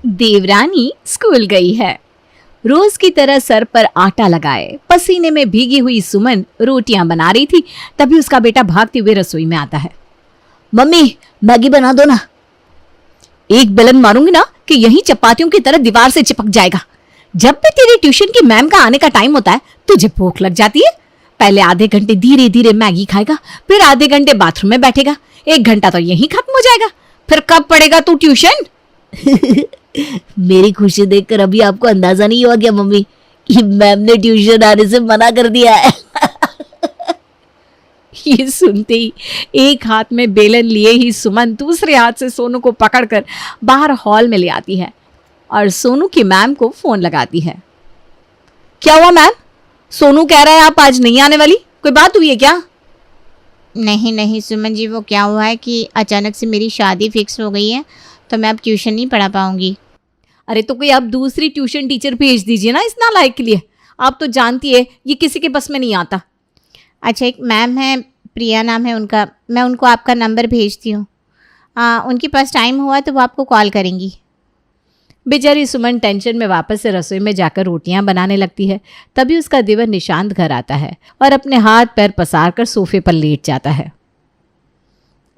देवरानी स्कूल गई है। रोज की तरह सर पर आटा लगाए पसीने में भीगी हुई सुमन रोटियां बना रही थी। तभी उसका बेटा भागते हुए रसोई में आता है। मम्मी, मैगी बना दो ना। एक बेलन मारूंगी ना कि यही चपातियों की तरह दीवार से चिपक जाएगा। जब भी तेरी ट्यूशन की मैम का आने का टाइम होता है तुझे भूख लग जाती है। पहले आधे घंटे धीरे धीरे मैगी खाएगा, फिर आधे घंटे बाथरूम में बैठेगा, 1 घंटा तो यही खत्म हो जाएगा। फिर कब पढ़ेगा तू ट्यूशन? मेरी खुशी देखकर अभी आपको अंदाजा नहीं हुआ क्या मम्मी कि मैम ने ट्यूशन आने से मना कर दिया है? ये सुनते ही एक हाथ में बेलन लिए ही सुमन दूसरे हाथ से सोनू को पकड़कर बाहर हॉल में ले आती है और सोनू की मैम को फोन लगाती है। क्या हुआ मैम? सोनू कह रहा है आप आज नहीं आने वाली, कोई बात हुई है क्या? नहीं सुमन जी, वो क्या हुआ है कि अचानक से मेरी शादी फिक्स हो गई है तो मैं अब ट्यूशन नहीं पढ़ा पाऊंगी। अरे तो कोई आप दूसरी ट्यूशन टीचर भेज दीजिए ना इस नालायक के लिए। आप तो जानती है ये किसी के बस में नहीं आता। अच्छा, एक मैम है, प्रिया नाम है उनका, मैं उनको आपका नंबर भेजती हूँ। उनके पास टाइम हुआ तो वो आपको कॉल करेंगी। बेचारी सुमन टेंशन में वापस से रसोई में जाकर रोटियां बनाने लगती है। तभी उसका देवर निशांत घर आता है और अपने हाथ पैर पसार कर सोफे पर लेट जाता है।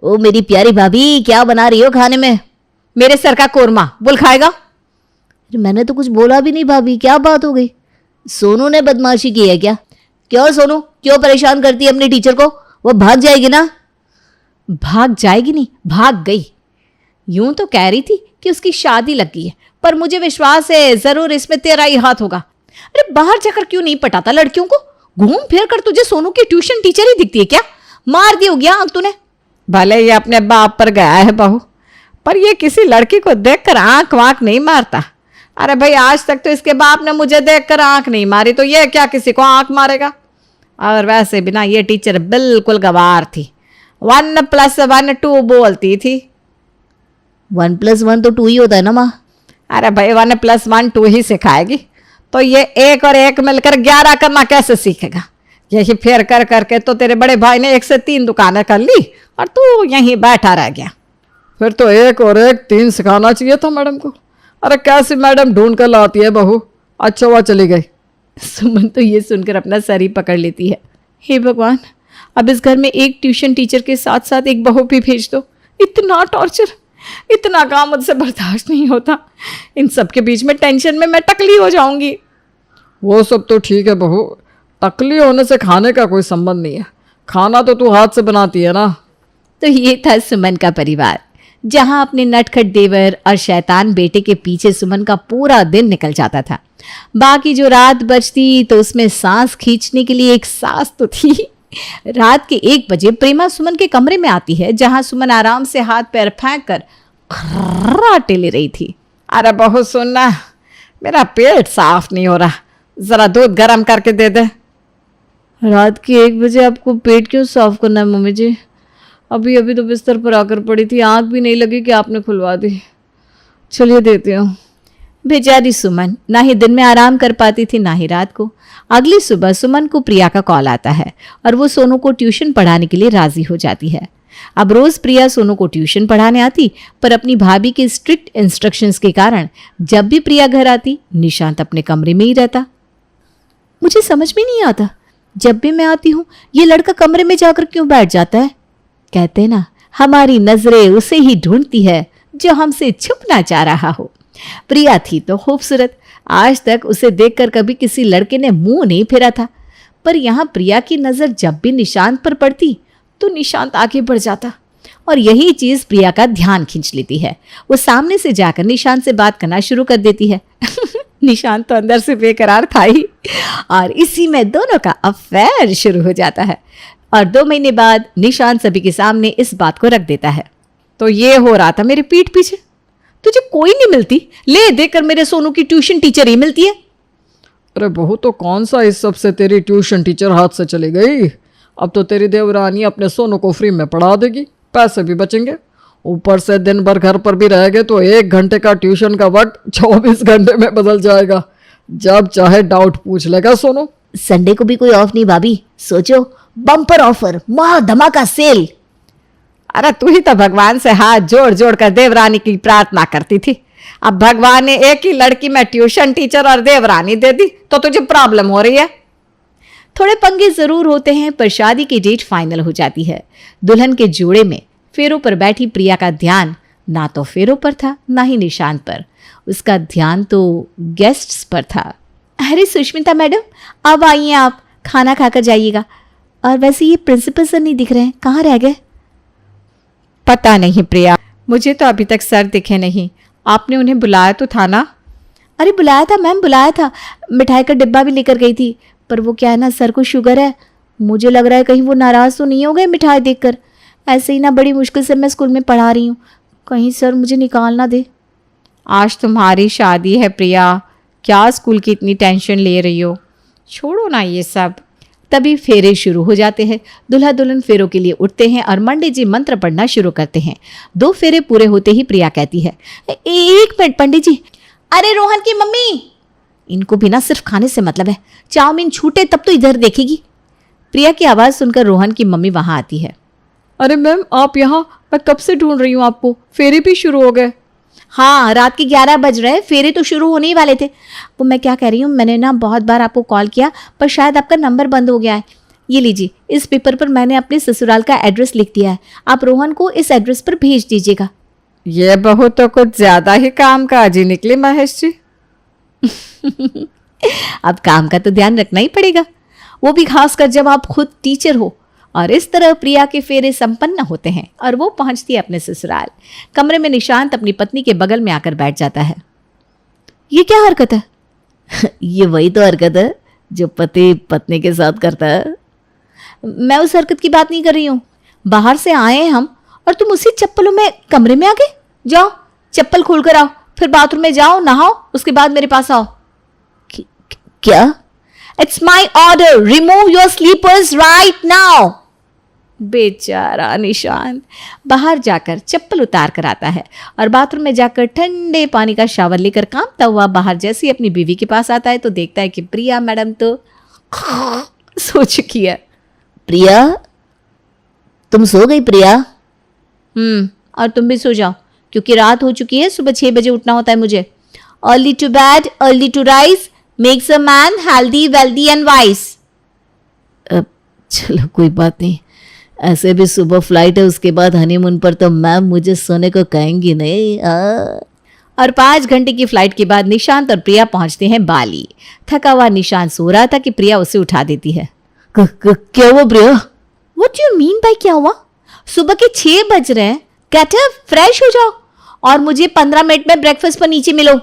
ओ मेरी प्यारी भाभी, क्या बना रही हो खाने में? मेरे सर का कोरमा, बोल खाएगा? मैंने तो कुछ बोला भी नहीं भाभी, क्या बात हो गई? सोनू ने बदमाशी की है क्या? क्यों सोनू, क्यों परेशान करती है अपने टीचर को? वो भाग जाएगी ना? भाग जाएगी नहीं, भाग गई। यूं तो कह रही थी कि उसकी शादी लग गई है, पर मुझे विश्वास है जरूर इसमें तेरा ही हाथ होगा। अरे बाहर जाकर क्यों नहीं पटाता लड़कियों को? घूम फिर कर तुझे सोनू की ट्यूशन टीचर ही दिखती है क्या? मार दी होगी आंख तूने। भले ये अपने बाप पर गया है बहू, पर ये किसी लड़की को देखकर आंख वाँख नहीं मारता। अरे भाई, आज तक तो इसके बाप ने मुझे देखकर आंख नहीं मारी, तो ये क्या किसी को आंख मारेगा? और वैसे भी ना ये टीचर बिल्कुल गवार थी। 1+1 2 बोलती थी। 1+1 तो 2 ही होता है ना माँ? अरे भाई 1+1 2 ही सिखाएगी तो ये 1 और 1 मिलकर 11 करना कैसे सीखेगा? यही फेर कर करके तो तेरे बड़े भाई ने 1 से 3 दुकानें कर ली और तू यहीं बैठा रह गया। फिर तो 1 और 1 3 सिखाना चाहिए था मैडम को। अरे कैसी मैडम ढूंढ कर लाती है बहू। अच्छा हुआ चली गई। सुमन तो ये सुनकर अपना सर ही पकड़ लेती है। हे भगवान, अब इस घर में एक ट्यूशन टीचर के साथ साथ एक बहू भी भेज दो। इतना टॉर्चर, इतना काम मुझसे बर्दाश्त नहीं होता। इन सब के बीच में टेंशन में मैं टकली हो जाऊंगी। वो सब तो ठीक है बहू, टकली होने से खाने का कोई संबंध नहीं है। खाना तो तू हाथ से बनाती है ना। तो ये था सुमन का परिवार, जहां अपने नटखट देवर और शैतान बेटे के पीछे सुमन का पूरा दिन निकल जाता था। बाकी जो रात बचती तो उसमें सांस खींचने के लिए एक सास तो थी। रात के 1 बजे प्रेमा सुमन के कमरे में आती है, जहां सुमन आराम से हाथ पैर फेंक कर खर्राटे ले रही थी। अरे बहू सुनना, मेरा पेट साफ नहीं हो रहा, जरा दूध गर्म करके दे दे। रात के 1 बजे आपको पेट क्यों साफ करना है मम्मी जी? अभी अभी तो बिस्तर पर आकर पड़ी थी, आंख भी नहीं लगी कि आपने खुलवा दी। चलिए देती हूँ। बेचारी सुमन ना ही दिन में आराम कर पाती थी ना ही रात को। अगली सुबह सुमन को प्रिया का कॉल आता है और वो सोनू को ट्यूशन पढ़ाने के लिए राजी हो जाती है। अब रोज प्रिया सोनू को ट्यूशन पढ़ाने आती, पर अपनी भाभी के स्ट्रिक्ट इंस्ट्रक्शंस के कारण जब भी प्रिया घर आती निशांत अपने कमरे में ही रहता। मुझे समझ में नहीं आता, जब भी मैं आती हूँ ये लड़का कमरे में जाकर क्यों बैठ जाता है? कहते ना, हमारी नजरें उसे ही ढूंढती है जो हमसे छुपना चाह रहा हो। प्रिया थी तो खूबसूरत, आज तक उसे देखकर कभी किसी लड़के ने मुंह नहीं फेरा था, पर यहाँ प्रिया की नजर जब भी निशांत पर पड़ती तो निशांत आगे बढ़ जाता और यही चीज प्रिया का ध्यान खींच लेती है। वो सामने से जाकर निशांत से बात करना शुरू कर देती है। निशांत तो अंदर से बेकरार था ही और इसी में दोनों का अफेयर शुरू हो जाता है और 2 महीने बाद निशांत सभी के सामने इस बात को रख देता है। तो ये हो रहा था मेरे पीठ पीछे, तुझे कोई नहीं मिलती, ले देकर मेरे सोनू की ट्यूशन टीचर ही मिलती है। अरे बहू, तो कौन सा इस सब से तेरी ट्यूशन टीचर हाथ से चली गई? अब तो तेरी देवरानी अपने सोनू को फ्री में पढ़ा देगी, पैसे भी बचेंगे। ऊपर से दिन भर घर पर भी रहेंगे तो 1 घंटे का ट्यूशन का वक्त 24 घंटे में बदल जाएगा। जब चाहे डाउट पूछ लेगा सोनू। संडे को भी कोई ऑफ नहीं भाभी, सोचो बम्पर ऑफर, महा धमाका सेल। अरे तू ही तो भगवान से हाथ जोड़ जोड़ कर देवरानी की प्रार्थना करती थी। अब भगवान ने एक ही लड़की में ट्यूशन टीचर और देवरानी दे दी तो तुझे प्रॉब्लम हो रही है। थोड़े पंगे जरूर होते हैं पर शादी की डेट फाइनल हो जाती है। दुल्हन के जोड़े में फेरों पर बैठी प्रिया का ध्यान ना तो फेरों पर था ना ही निशांत पर, उसका ध्यान तो गेस्ट्स पर था। अरे सुष्मिता मैडम, अब आइए, आप खाना खाकर जाइएगा। और वैसे ये प्रिंसिपल सर नहीं दिख रहे हैं, कहाँ रह गए? पता नहीं प्रिया, मुझे तो अभी तक सर दिखे नहीं। आपने उन्हें बुलाया तो था ना? अरे बुलाया था मैम, बुलाया था। मिठाई का डिब्बा भी लेकर गई थी, पर वो क्या है ना, सर को शुगर है। मुझे लग रहा है कहीं वो नाराज़ तो नहीं हो गए मिठाई देखकर। ऐसे ही ना बड़ी मुश्किल से मैं स्कूल में पढ़ा रही हूँ, कहीं सर मुझे निकाल ना दे। आज तुम्हारी शादी है प्रिया, क्या स्कूल की इतनी टेंशन ले रही हो? छोड़ो ना ये सब। तभी फेरे शुरू हो जाते हैं। दूल्हा दुल्हन फेरों के लिए उठते हैं और पंडित जी मंत्र पढ़ना शुरू करते हैं। 2 फेरे पूरे होते ही प्रिया कहती है, एक मिनट पंडित जी। अरे रोहन की मम्मी, इनको भी ना सिर्फ खाने से मतलब है, चाउमीन छूटे तब तो इधर देखेगी। प्रिया की आवाज़ सुनकर रोहन की मम्मी वहां आती है। अरे मैम आप यहाँ, मैं कब से ढूंढ रही हूँ आपको, फेरे भी शुरू हो गए। हाँ, रात के 11 बज रहे, फेरे तो शुरू होने ही वाले थे। वो मैं क्या कह रही हूँ, मैंने ना बहुत बार आपको कॉल किया पर शायद आपका नंबर बंद हो गया है। ये लीजिए, इस पेपर पर मैंने अपने ससुराल का एड्रेस लिख दिया है, आप रोहन को इस एड्रेस पर भेज दीजिएगा। ये बहू तो कुछ ज्यादा ही काम काजी निकली महेश जी। अब काम का तो ध्यान रखना ही पड़ेगा, वो भी खासकर जब आप खुद टीचर हो। और इस तरह प्रिया के फेरे संपन्न होते हैं और वो पहुंचती है अपने ससुराल। कमरे में निशांत अपनी पत्नी के बगल में आकर बैठ जाता है। ये क्या हरकत है? ये वही तो हरकत है जो पति पत्नी के साथ करता है। मैं उस हरकत की बात नहीं कर रही हूँ। बाहर से आए हैं हम और तुम उसी चप्पलों में कमरे में आ गए। जाओ चप्पल खोल कर आओ, फिर बाथरूम में जाओ, नहाओ, उसके बाद मेरे पास आओ। क्या? It's my order, remove your slippers right now. बेचारा निशांत बाहर जाकर चप्पल उतार कर आता है और बाथरूम में जाकर ठंडे पानी का शावर लेकर कांपता हुआ बाहर जैसे ही अपनी बीवी के पास आता है तो देखता है कि प्रिया मैडम तो सो चुकी है। प्रिया, तुम सो गई प्रिया? और तुम भी सो जाओ क्योंकि रात हो चुकी है, सुबह 6 बजे उठना होता है मुझे। Early to bed early to rise makes a man healthy wealthy and wise. चलो कोई बात नहीं, ऐसे भी सुबह फ्लाइट है, उसके बाद हनीमून पर तो मैम मुझे सोने को कहेंगी नहीं। और 5 घंटे की फ्लाइट के बाद निशांत और प्रिया पहुंचते हैं बाली। थका हुआ निशांत सो रहा था कि प्रिया उसे उठा देती है। क्या हुआ Priya? What do you mean by क्या हुआ? सुबह के 6 बज रहे हैं, गेट अप, फ्रेश हो जाओ और मुझे 15 मिनट में ब्रेकफास्ट पर नीचे मिलो।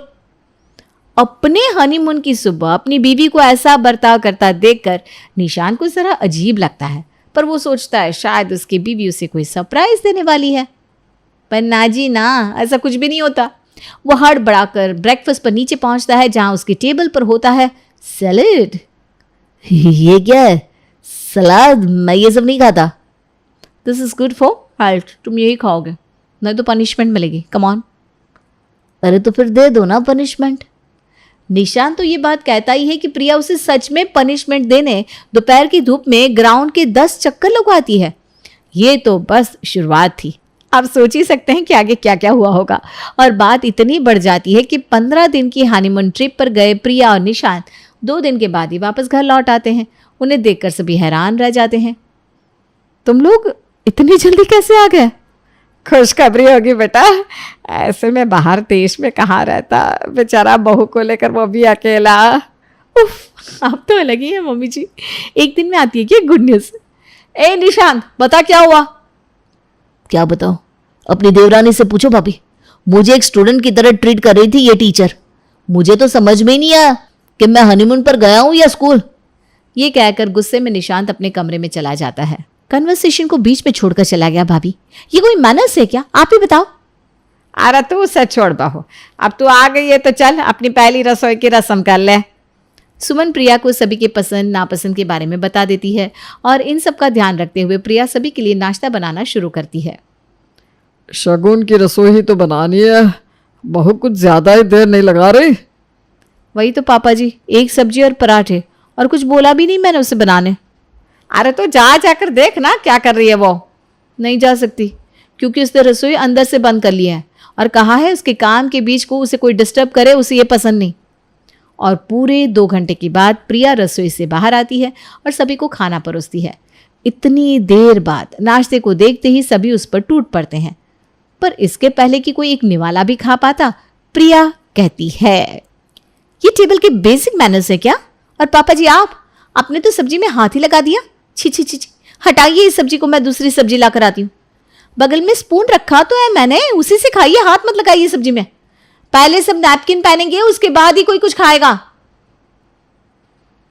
अपने हनीमून की सुबह अपनी बीवी को ऐसा बर्ताव करता देखकर निशांत को जरा अजीब लगता है, पर वो सोचता है शायद उसकी बीवी उसे कोई सरप्राइज देने वाली है। पर ना जी ना, ऐसा कुछ भी नहीं होता। वो हड़बड़ाकर ब्रेकफास्ट पर नीचे पहुंचता है जहां उसकी टेबल पर होता है सैलेड। ये क्या है? सलाद? मैं ये सब नहीं खाता। This is good for health, तुम यही खाओगे, नहीं तो पनिशमेंट मिलेगी। Come on. अरे तो फिर दे दो ना पनिशमेंट। निशांत तो ये बात कहता ही है कि प्रिया उसे सच में पनिशमेंट देने दोपहर की धूप में ग्राउंड के 10 चक्कर लगवाती है। ये तो बस शुरुआत थी, आप सोच ही सकते हैं कि आगे क्या क्या हुआ होगा। और बात इतनी बढ़ जाती है कि 15 दिन की हनीमून ट्रिप पर गए प्रिया और निशांत 2 दिन के बाद ही वापस घर लौट आते हैं। उन्हें देखकर सभी हैरान रह जाते हैं। तुम लोग इतनी जल्दी कैसे आ गए? खुशखबरी होगी बेटा, ऐसे में बाहर देश में कहाँ रहता बेचारा, बहू को लेकर वो भी अकेला। उफ, आप तो अलग ही है मम्मी जी, एक दिन में आती है क्या गुड न्यूज। ए निशांत, बता क्या हुआ? क्या बताओ? अपनी देवरानी से पूछो भाभी। मुझे एक स्टूडेंट की तरह ट्रीट कर रही थी ये टीचर। मुझे तो समझ में ही नहीं आया कि मैं हनीमून पर गया हूं या स्कूल। ये कहकर गुस्से में निशांत अपने कमरे में चला जाता है। कन्वर्सेशन को बीच में छोड़कर चला गया। भाभी, ये कोई मैनर्स है क्या? आप ही बताओ। अरे तू उसे छोड़ बहू, अब तू आ गई है तो चल अपनी पहली रसोई की रस्म कर ले। सुमन प्रिया को सभी के पसंद नापसंद के बारे में बता देती है और इन सब का ध्यान रखते हुए प्रिया सभी के लिए नाश्ता बनाना शुरू करती है। शगुन की रसोई ही तो बनानी है, बहू कुछ ज्यादा ही देर नहीं लगा रही। वही तो पापा जी, एक सब्जी और पराठे, और कुछ बोला भी नहीं मैंने उसे बनाने। अरे तो जाकर देख ना क्या कर रही है वो। नहीं जा सकती क्योंकि उसने रसोई अंदर से बंद कर ली है और कहा है उसके काम के बीच को उसे कोई डिस्टर्ब करे उसे ये पसंद नहीं। और पूरे 2 घंटे के बाद प्रिया रसोई से बाहर आती है और सभी को खाना परोसती है। इतनी देर बाद नाश्ते को देखते ही सभी उस पर टूट पड़ते हैं, पर इसके पहले कि कोई एक निवाला भी खा पाता, प्रिया कहती है, ये टेबल के बेसिक मैनर्स है क्या? और पापा जी आपने तो सब्जी में हाथ ही लगा दिया। छी छी छी छी, हटाइए इस सब्जी को, मैं दूसरी सब्जी ला कर आती हूँ। बगल में स्पून रखा तो है मैंने, उसी से खाइए, हाथ मत लगाइए सब्जी में। पहले सब नैपकिन पहनेंगे, उसके बाद ही कोई कुछ खाएगा।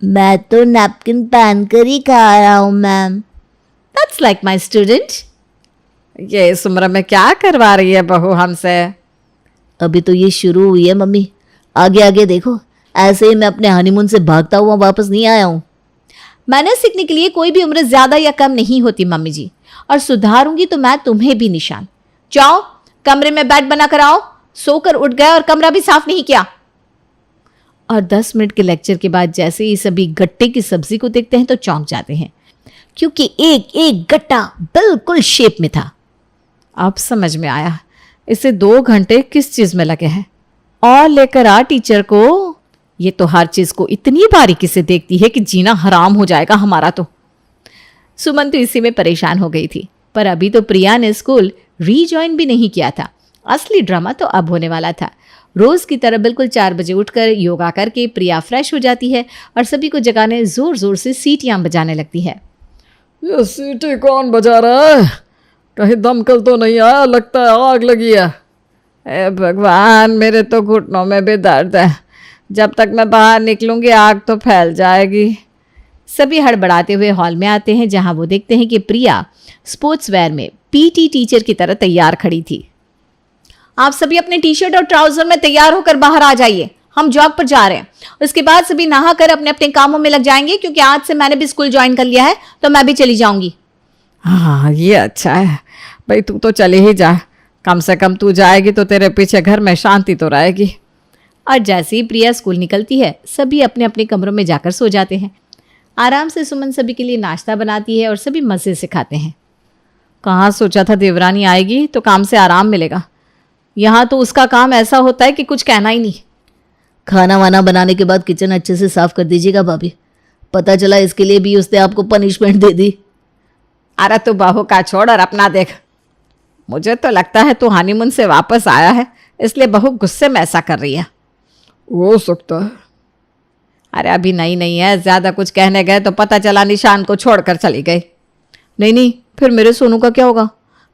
मैं तो नैपकिन पहन कर ही खा रहा हूँ ma'am. That's like my student. ये इस उम्र में क्या करवा रही है बहू हमसे? अभी तो ये शुरू हुई है मम्मी, आगे आगे देखो। ऐसे ही मैं अपने हनीमून से भागता हुआ वापस नहीं आया हूँ। मैंने सीखने के लिए कोई भी उम्र ज्यादा या कम नहीं होती मम्मी जी, और सुधारूंगी तो मैं तुम्हें भी निशान। जाओ कमरे में बेड बना कर आओ। सोकर उठ गए और कमरा भी साफ नहीं किया। और 10 मिनट के लेक्चर के बाद जैसे ही सभी गट्टे की सब्जी को देखते हैं तो चौंक जाते हैं, क्योंकि एक एक गट्टा बिल्कुल शेप में था। अब समझ में आया इसे 2 घंटे किस चीज में लगे हैं। और लेकर आ टीचर को। ये तो हर चीज को इतनी बारीकी से देखती है कि जीना हराम हो जाएगा हमारा तो। सुमन तो इसी में परेशान हो गई थी, पर अभी तो प्रिया ने स्कूल रीजॉइन भी नहीं किया था। असली ड्रामा तो अब होने वाला था। रोज की तरह बिल्कुल 4 बजे उठकर योगा करके प्रिया फ्रेश हो जाती है और सभी को जगाने जोर जोर से सीटियां बजाने लगती है। ये सीटी कौन बजा रहा है? कहीं दमकल तो नहीं आया? लगता है आग लगी है। ए भगवान, मेरे तो घुटनों में भी दर्द है। जब तक मैं बाहर निकलूंगी आग तो फैल जाएगी। सभी हड़बड़ाते हुए हॉल में आते हैं, जहां वो देखते हैं कि प्रिया स्पोर्ट्स वेयर में पीटी टीचर की तरह तैयार खड़ी थी। आप सभी अपने टी शर्ट और ट्राउजर में तैयार होकर बाहर आ जाइए, हम जॉब पर जा रहे हैं। उसके बाद सभी नहा कर अपने अपने कामों में लग जाएंगे, क्योंकि आज से मैंने भी स्कूल ज्वाइन कर लिया है, तो मैं भी चली जाऊंगी। हाँ ये अच्छा है भाई, तू तो चली ही जा। कम से कम तू जाएगी तो तेरे पीछे घर में शांति तो रहेगी। और जैसे ही प्रिया स्कूल निकलती है सभी अपने अपने कमरों में जाकर सो जाते हैं। आराम से सुमन सभी के लिए नाश्ता बनाती है और सभी मज़े से खाते हैं। कहाँ सोचा था देवरानी आएगी तो काम से आराम मिलेगा। यहाँ तो उसका काम ऐसा होता है कि कुछ कहना ही नहीं। खाना वाना बनाने के बाद किचन अच्छे से साफ कर दीजिएगा भाभी। पता चला इसके लिए भी उसने आपको पनिशमेंट दे दी। अरे तू बहू का छोड़ और अपना देख। मुझे तो लगता है तू हनीमून से वापस आया है, इसलिए बहू गुस्से में ऐसा कर रही है। हो सकता है। अरे अभी नहीं है, ज़्यादा कुछ कहने गए तो पता चला निशान को छोड़कर चली गई। नहीं, फिर मेरे सोनू का क्या होगा?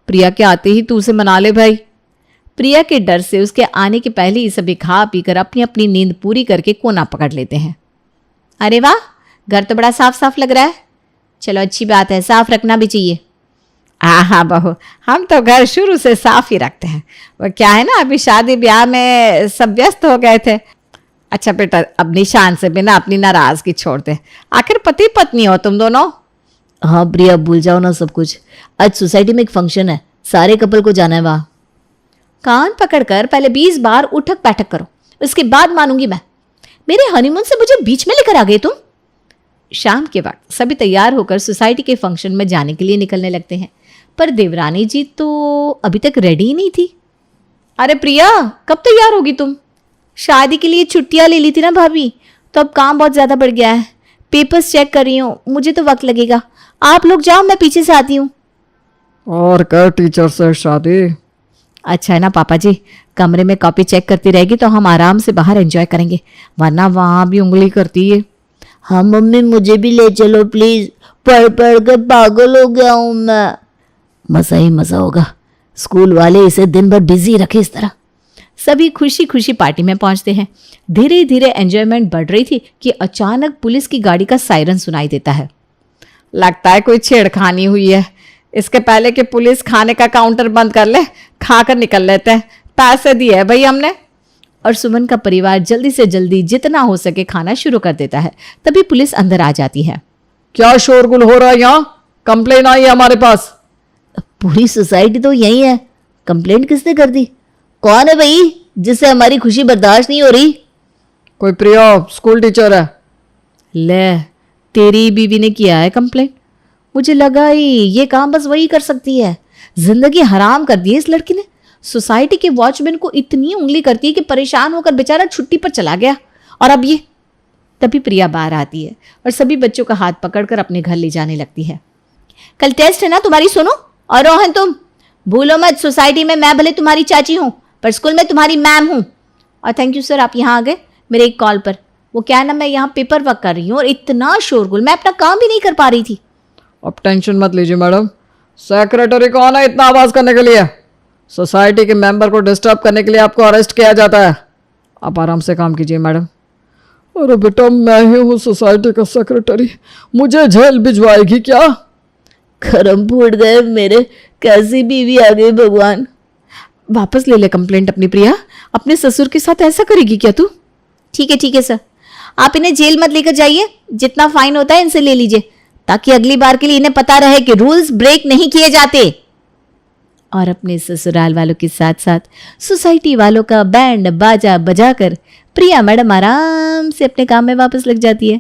प्रिया के आते ही तू उसे मना ले भाई। प्रिया के डर से उसके आने के पहले ही सभी खा पीकर अपनी अपनी नींद पूरी करके कोना पकड़ लेते हैं। अरे वाह, घर तो बड़ा साफ साफ लग रहा है। चलो अच्छी बात है, साफ रखना भी चाहिए। हाँ बहू, हम तो घर शुरू से साफ ही रखते हैं। वो क्या है ना, अभी शादी ब्याह में सब व्यस्त हो गए थे। अच्छा बेटा, अब निशान से बिना अपनी नाराजगी छोड़ दे। आखिर पति पत्नी हो तुम दोनों। हाँ प्रिया, भूल जाओ ना सब कुछ। आज सोसाइटी में एक फंक्शन है, सारे कपल को जाना है वहाँ। कान पकड़कर पहले 20 बार उठक बैठक करो, उसके बाद मानूंगी मैं। मेरे हनीमून से मुझे बीच में लेकर आ गए तुम। शाम के वक्त सभी तैयार होकर सोसाइटी के फंक्शन में जाने के लिए निकलने लगते हैं, पर देवरानी जी तो अभी तक रेडी ही नहीं थी। अरे प्रिया, कब तैयार होगी तुम? शादी के लिए छुट्टियां ले ली थी ना भाभी, तो अब काम बहुत ज़्यादा बढ़ गया है। पेपर्स चेक कर रही हूँ, मुझे तो वक्त लगेगा। आप लोग जाओ, मैं पीछे से आती हूँ। और कर टीचर से शादी। अच्छा है ना पापा जी, कमरे में कॉपी चेक करती रहेगी तो हम आराम से बाहर एंजॉय करेंगे, वरना वहाँ भी उंगली करती है। हाँ मम्मी, मुझे भी ले चलो प्लीज, पढ़ पढ़ कर पागल हो गया हूँ मैं। मज़ा ही मज़ा होगा, स्कूल वाले इसे दिन भर बिजी रखे इस तरह। सभी खुशी खुशी पार्टी में पहुंचते हैं। धीरे धीरे एंजॉयमेंट बढ़ रही थी कि अचानक पुलिस की गाड़ी का सायरन सुनाई देता है। लगता है कोई छेड़खानी हुई है। इसके पहले कि पुलिस खाने का काउंटर बंद कर ले, खाकर निकल लेते हैं। पैसे दिए है भाई हमने। और सुमन का परिवार जल्दी से जल्दी जितना हो सके खाना शुरू कर देता है। तभी पुलिस अंदर आ जाती है। क्या शोरगुल हो रहा है यहाँ? कंप्लेन आई है हमारे पास। पूरी सोसाइटी तो यही है, कंप्लेंट किसने कर दी? कौन है भाई जिससे हमारी खुशी बर्दाश्त नहीं हो रही? कोई प्रिया स्कूल टीचर है। ले, तेरी बीवी ने किया है कंप्लेंट? मुझे लगा ही ये काम बस वही कर सकती है। जिंदगी हराम कर दी है इस लड़की ने। सोसाइटी के वॉचमैन को इतनी उंगली करती है कि परेशान होकर बेचारा छुट्टी पर चला गया। और अब ये। तभी प्रिया बाहर आती है और सभी बच्चों का हाथ पकड़कर अपने घर ले जाने लगती है। कल टेस्ट है ना तुम्हारी सोनू। और रोहन तुम भूलो मत, सोसाइटी में मैं भले तुम्हारी चाची हूं पर स्कूल में तुम्हारी मैम हूं। और थैंक यू सर, आप यहाँ आ गए मेरे एक कॉल पर। वो क्या है ना, मैं यहाँ पेपर वर्क कर रही हूँ और इतना शोरगुल, मैं अपना काम भी नहीं कर पा रही थी। अब टेंशन मत लीजिए मैडम, सेक्रेटरी कौन है इतना आवाज़ करने के लिए? सोसाइटी के मेंबर को डिस्टर्ब करने के लिए आपको अरेस्ट किया जाता है। आप आराम से काम कीजिए मैडम। अरे बेटा, मैं ही हूँ सोसाइटी का सेक्रेटरी, मुझे जेल भिजवाएगी क्या? खरम फूट गए मेरे, कैसी बीवी आ गई भगवान। वापस ले ले कंप्लेंट अपनी प्रिया, अपने ससुर के साथ ऐसा करेगी क्या तू? ठीक है सर, आप इन्हें जेल मत लेकर जाइए, जितना फाइन होता है इनसे ले लीजिए, ताकि अगली बार के लिए इन्हें पता रहे कि रूल्स ब्रेक नहीं किए जाते। और अपने ससुराल वालों के साथ साथ सोसाइटी वालों का बैंड बाजा बजाकर प्रिया मैडम आराम से अपने काम में वापस लग जाती है।